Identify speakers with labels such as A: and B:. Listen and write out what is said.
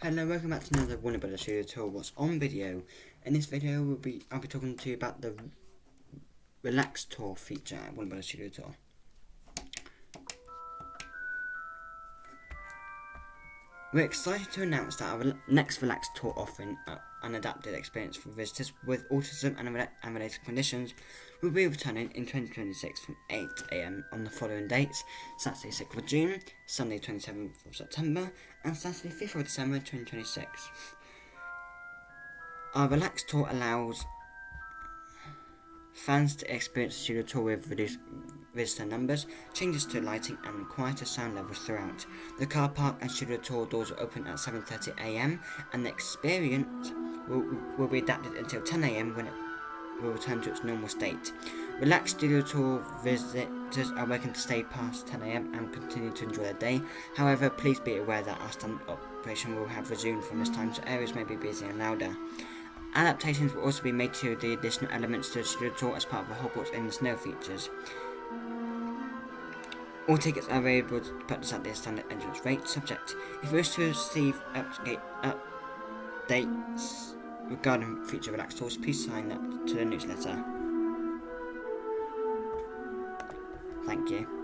A: Hello, welcome back to another Warner Brothers Studio Tour What's on video. In this video I'll be talking to you about the Relax Tour feature at Warner Brothers Studio Tour. We're excited to announce that our next Relax Tour offering an adapted experience for visitors with autism and related conditions will be returning in 2026 from 8 AM on the following dates: Saturday 6th of June, Sunday 27th of September, and Saturday 5th of December 2026. Our Relax Tour allows fans to experience the studio tour with reduced visitor numbers, changes to lighting and quieter sound levels throughout. The car park and studio tour doors will open at 7:30 AM and the experience will be adapted until 10 AM when it will return to its normal state. Relax Studio Tour visitors are welcome to stay past 10 AM and continue to enjoy their day. However, please be aware that our standard operation will have resumed from this time, so areas may be busier and louder. Adaptations will also be made to the additional elements to the studio tour as part of the Hogwarts in the Snow features. All tickets are available to purchase at their standard entrance rate, subject. If you wish to receive updates regarding future Relax Tours, please sign up to the newsletter. Thank you.